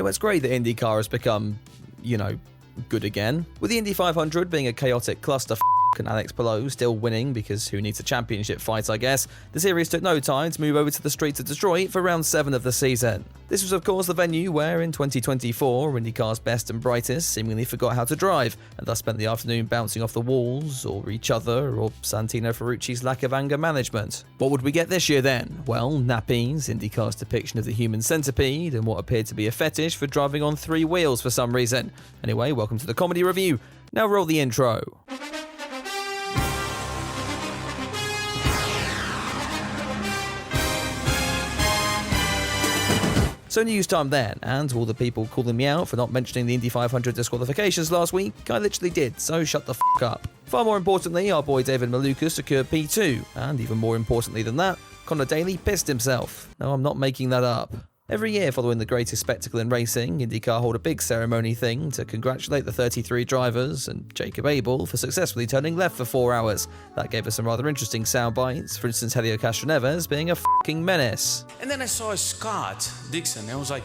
You know, it's great that Indycar has become, good again. With the Indy 500 being a chaotic cluster and Alex Palou still winning because who needs a championship fight, I guess, the series took no time to move over to the streets of Detroit for round 7 of the season. This was of course the venue where in 2024 IndyCar's best and brightest seemingly forgot how to drive and thus spent the afternoon bouncing off the walls or each other or Santino Ferrucci's lack of anger management. What would we get this year then? Well, nappies, IndyCar's depiction of the human centipede and what appeared to be a fetish for driving on 3 wheels for some reason. Anyway, welcome to the comedy review. Now roll the intro. So news time then, and to all the people calling me out for not mentioning the Indy 500 disqualifications last week, I literally did, so shut the f*** up. Far more importantly, our boy David Malukas secured P2, and even more importantly than that, Conor Daly pissed himself. No, I'm not making that up. Every year following the greatest spectacle in racing, IndyCar hold a big ceremony thing to congratulate the 33 drivers and Jacob Abel for successfully turning left for 4 hours. That gave us some rather interesting sound bites, for instance Helio Castroneves being a f***ing menace. And then I saw Scott Dixon and I was like,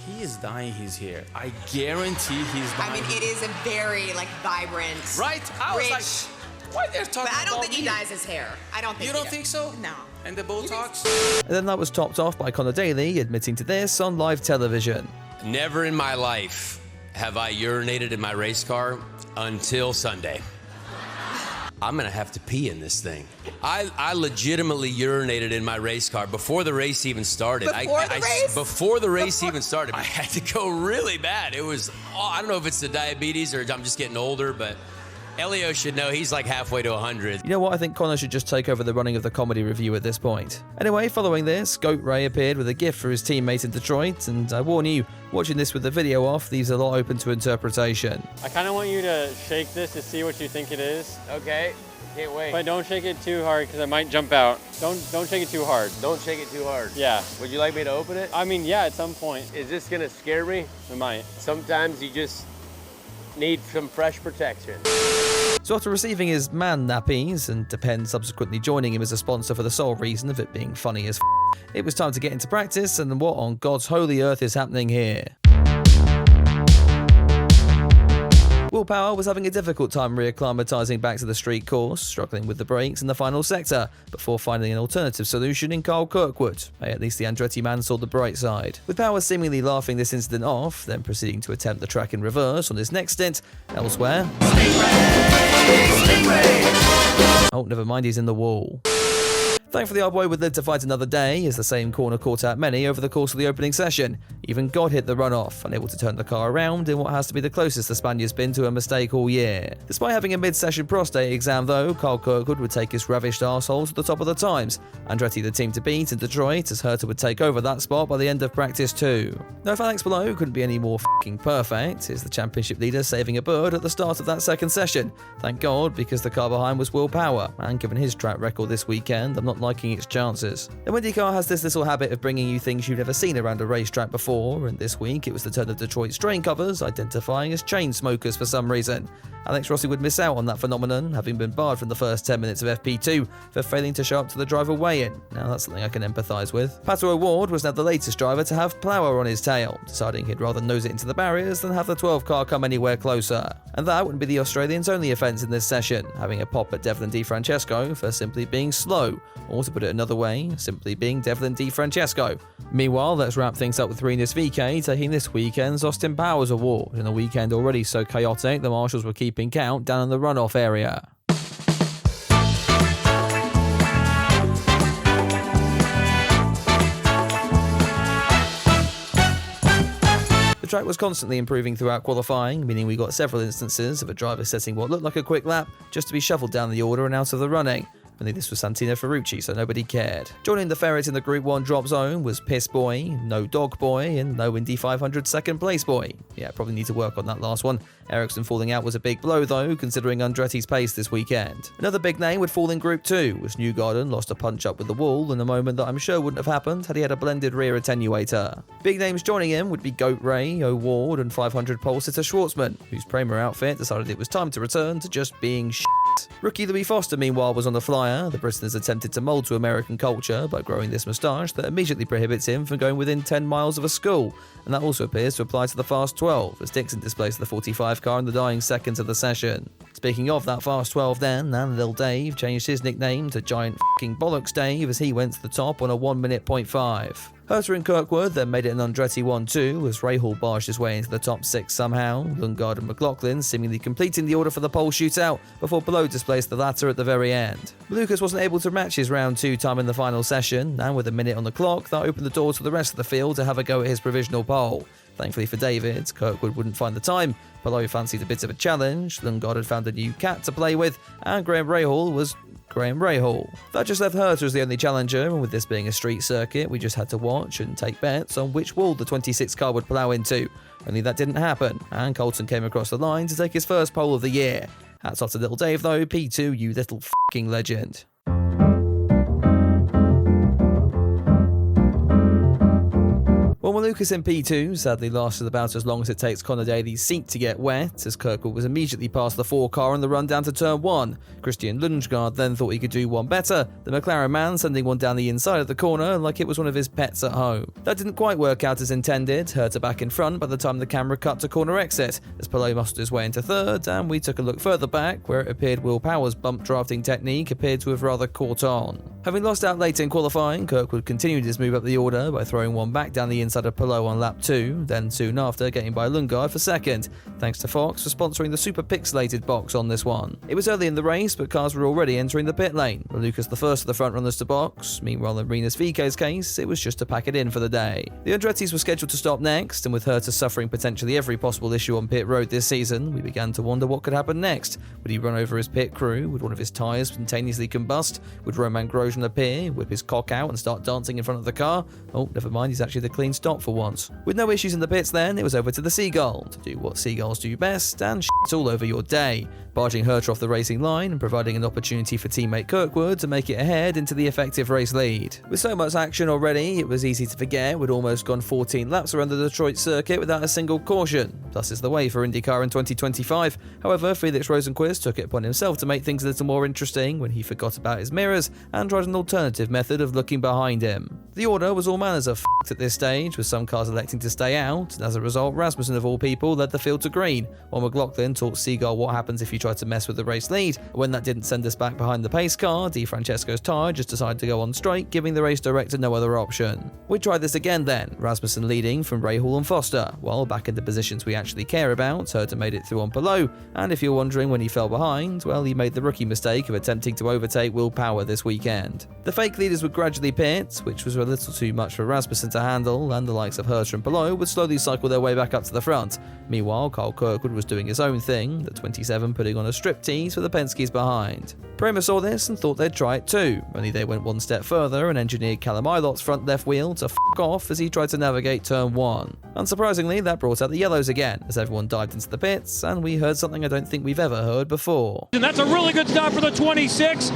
he is dying his hair. I guarantee he's dying. I mean, it is a very, vibrant, right? I was rich, like, why they're talking about but I don't think me? he dyes his hair. I don't think You he don't does. think so? No. And the Botox? And then that was topped off by Conor Daly admitting to this on live television. Never in my life have I urinated in my race car until Sunday. I'm gonna have to pee in this thing. I legitimately urinated in my race car before the race even started. Before the race even started, I had to go really bad. It was, I don't know if it's the diabetes or I'm just getting older, but Elio should know he's like halfway to 100. You know what, I think Conor should just take over the running of the comedy review at this point. Anyway, following this, Goat Ray appeared with a gift for his teammate in Detroit, and I warn you, watching this with the video off, these are a lot open to interpretation. I kind of want you to shake this to see what you think it is. Okay, can't wait. But don't shake it too hard because it might jump out. Don't shake it too hard. Don't shake it too hard. Yeah. Would you like me to open it? I mean, yeah, at some point. Is this gonna scare me? It might. Sometimes you just need some fresh protection. So after receiving his man nappies, and Depend subsequently joining him as a sponsor for the sole reason of it being funny as it was time to get into practice, and what on God's holy earth is happening here? Will Power was having a difficult time reacclimatising back to the street course, struggling with the brakes in the final sector, before finding an alternative solution in Carl Kirkwood. At least the Andretti man saw the bright side. With Power seemingly laughing this incident off, then proceeding to attempt the track in reverse on his next stint. Elsewhere... Oh, never mind, he's in the wall. Thankfully, our boy would live to fight another day, as the same corner caught out many over the course of the opening session. Even God hit the runoff, unable to turn the car around in what has to be the closest the Spaniard's been to a mistake all year. Despite having a mid-session prostate exam though, Carl Kirkwood would take his ravished arsehole to the top of the times. Andretti the team to beat in Detroit, as Herta would take over that spot by the end of practice 2. Now if Alex Palou couldn't be any more f***ing perfect, is the championship leader saving a bird at the start of that second session. Thank God, because the car behind was Will Power, and given his track record this weekend, I'm not liking its chances. The IndyCar has this little habit of bringing you things you've never seen around a racetrack before, and this week it was the turn of Detroit's drain covers identifying as chain smokers for some reason. Alex Rossi would miss out on that phenomenon, having been barred from the first 10 minutes of FP2 for failing to show up to the driver weigh-in. Now that's something I can empathise with. Pato O'Ward was now the latest driver to have plower on his tail, deciding he'd rather nose it into the barriers than have the 12 car come anywhere closer. And that wouldn't be the Australian's only offence in this session, having a pop at Devlin Di Francesco for simply being slow, or to put it another way, simply being Devlin Di Francesco. Meanwhile, let's wrap things up with Rinus VeeKay taking this weekend's Austin Powers Award, in a weekend already so chaotic the marshals were keeping count down in the runoff area. The track was constantly improving throughout qualifying, meaning we got several instances of a driver setting what looked like a quick lap just to be shuffled down the order and out of the running. Only this was Santino Ferrucci, so nobody cared. Joining the ferret in the Group 1 drop zone was Piss Boy, No Dog Boy, and No Indy 500 second place boy. Yeah, probably need to work on that last one. Ericsson falling out was a big blow though, considering Andretti's pace this weekend. Another big name would fall in Group 2, as Newgarden lost a punch-up with the wall in a moment that I'm sure wouldn't have happened had he had a blended rear attenuator. Big names joining him would be Goat Ray, O'Ward, and 500 pole sitter Schwartzman, whose Prima outfit decided it was time to return to just being shit. Rookie Louis Foster, meanwhile, was on the flyer. The Briton has attempted to mould to American culture by growing this moustache that immediately prohibits him from going within 10 miles of a school, and that also appears to apply to the Fast 12, as Dixon displaced the 45 car in the dying seconds of the session. Speaking of that Fast 12 then, and Lil Dave changed his nickname to Giant F***ing Bollocks Dave as he went to the top on a 1 minute .5. Herter and Kirkwood then made it an Andretti 1-2 as Rahal barged his way into the top 6 somehow, Lundgaard and McLaughlin seemingly completing the order for the pole shootout before Below displaced the latter at the very end. Lucas wasn't able to match his round 2 time in the final session, and with a minute on the clock, that opened the door to the rest of the field to have a go at his provisional pole. Thankfully for David, Kirkwood wouldn't find the time, Below fancied a bit of a challenge, Lundgaard had found a new cat to play with, and Graham Rahal was Graham Rahal. That just left Herter as the only challenger, and with this being a street circuit, we just had to watch and take bets on which wall the 26 car would plough into. Only that didn't happen, and Colton came across the line to take his first pole of the year. Hats off to little Dave though, P2, you little f***ing legend. Well, Lucas in P2 sadly lasted about as long as it takes Conor Daly's seat to get wet, as Kirkwood was immediately past the 4 car on the run down to turn 1. Christian Lundgaard then thought he could do one better, the McLaren man sending one down the inside of the corner like it was one of his pets at home. That didn't quite work out as intended, Herter back in front by the time the camera cut to corner exit, as Pelot muscled his way into third, and we took a look further back where it appeared Will Power's bump drafting technique appeared to have rather caught on. Having lost out late in qualifying, Kirkwood continued his move up the order by throwing one back down the inside of Pelot on lap 2, then soon after getting by Lundgaard for second, thanks to Fox for sponsoring the super pixelated box on this one. It was early in the race, but cars were already entering the pit lane, with Lucas the first of the front runners to box. Meanwhile, in Rinus VK's case, it was just to pack it in for the day. The Andrettis were scheduled to stop next, and with Herter suffering potentially every possible issue on pit road this season, we began to wonder what could happen next. Would he run over his pit crew? Would one of his tyres spontaneously combust? Would Roman Grosjean appear, whip his cock out and start dancing in front of the car? Oh, never mind, he's actually the clean stop for once. With no issues in the pits then, it was over to the Seagull to do what Seagulls do best and shit all over your day, barging Herter off the racing line and providing an opportunity for teammate Kirkwood to make it ahead into the effective race lead. With so much action already, it was easy to forget we'd almost gone 14 laps around the Detroit circuit without a single caution. Thus is the way for IndyCar in 2025. However, Felix Rosenquist took it upon himself to make things a little more interesting when he forgot about his mirrors and tried an alternative method of looking behind him. The order was all manners of f***ed at this stage, with some cars electing to stay out, and as a result, Rasmussen of all people led the field to green, while McLaughlin taught Seagull what happens if you try to mess with the race lead. When that didn't send us back behind the pace car, Di Francesco's tyre just decided to go on straight, giving the race director no other option. We tried this again then, Rasmussen leading from Rahal and Foster, while back in the positions we actually care about, Herter made it through on Pelot, and if you're wondering when he fell behind, well, he made the rookie mistake of attempting to overtake Will Power this weekend. The fake leaders would gradually pit, which was a little too much for Rasmussen to handle, and the likes of Herter and Pelot would slowly cycle their way back up to the front. Meanwhile, Kyle Kirkwood was doing his own thing, the 27 putting on a striptease for the Penske's behind. Prema saw this and thought they'd try it too, only they went one step further and engineered Callum Ilot's front left wheel to f*** off as he tried to navigate turn 1. Unsurprisingly, that brought out the yellows again, as everyone dived into the pits, and we heard something I don't think we've ever heard before. And that's a really good stop for the 26.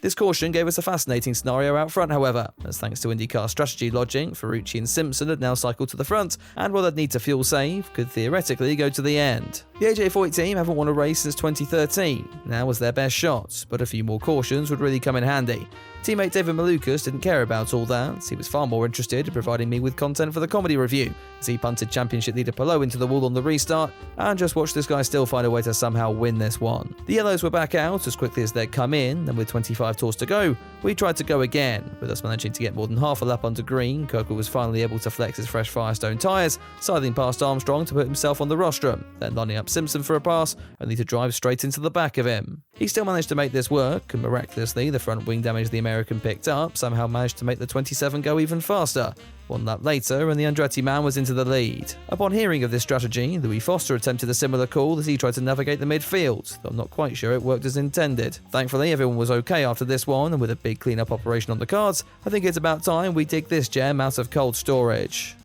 This caution gave us a fascinating scenario out front, however, as thanks to IndyCar strategy logic, Ferrucci and Simpson had now cycled to the front, and while they'd need to fuel save, could theoretically go to the end. The AJ40 team haven't won a race since 2013, now was their best shot, but a few more cautions would really come in handy. Teammate David Malukas didn't care about all that, he was far more interested in providing me with content for the comedy review, as he punted championship leader Pelot into the wall on the restart, and just watched this guy still find a way to somehow win this one. The yellows were back out as quickly as they'd come in, and with 25 tours to go, we tried to go again. With us managing to get more than half a lap under green, Kirkwood was finally able to flex his fresh Firestone tyres, sidling past Armstrong to put himself on the rostrum, then lining up Simpson for a pass, only to drive straight into the back of him. He still managed to make this work, and miraculously the front wing damage the American picked up somehow managed to make the 27 go even faster. One lap later, and the Andretti man was into the lead. Upon hearing of this strategy, Louis Foster attempted a similar call as he tried to navigate the midfield, though I'm not quite sure it worked as intended. Thankfully, everyone was okay after this one, and with a big cleanup operation on the cards, I think it's about time we dig this gem out of cold storage.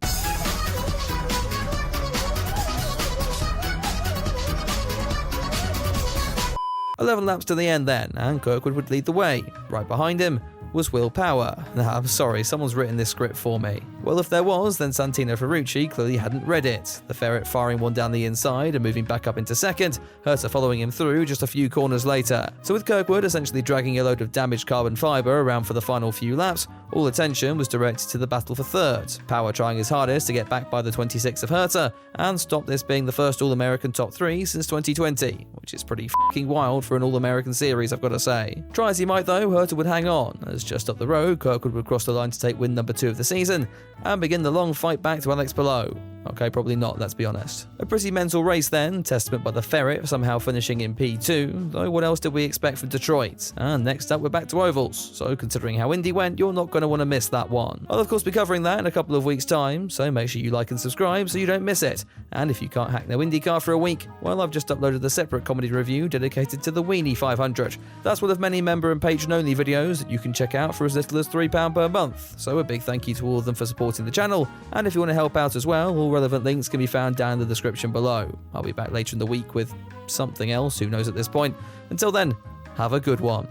11 laps to the end then, and Kirkwood would lead the way. Right behind him, was Will Power. Nah, I'm sorry, someone's written this script for me. Well, if there was, then Santino Ferrucci clearly hadn't read it. The Ferret firing one down the inside and moving back up into second, Herta following him through just a few corners later. So with Kirkwood essentially dragging a load of damaged carbon fibre around for the final few laps, all attention was directed to the battle for third. Power trying his hardest to get back by the 26 of Herta and stop this being the first All-American top 3 since 2020, which is pretty f***ing wild for an All-American series, I've got to say. Try as he might though, Herta would hang on, as just up the road, Kirkwood would cross the line to take win number 2 of the season and begin the long fight back to Alex Palou. Okay, probably not, let's be honest. A pretty mental race then, testament by the Ferret somehow finishing in P2, though what else did we expect from Detroit? And next up we're back to ovals, so considering how Indy went, you're not going to want to miss that one. I'll of course be covering that in a couple of weeks' time, so make sure you like and subscribe so you don't miss it. And if you can't hack no Indycar for a week, well, I've just uploaded a separate comedy review dedicated to the Weenie 500. That's one of many member and patron-only videos that you can check out for as little as £3 per month, so a big thank you to all of them for supporting the channel, and if you want to help out as well, all relevant links can be found down in the description below. I'll be back later in the week with something else, who knows at this point. Until then, have a good one.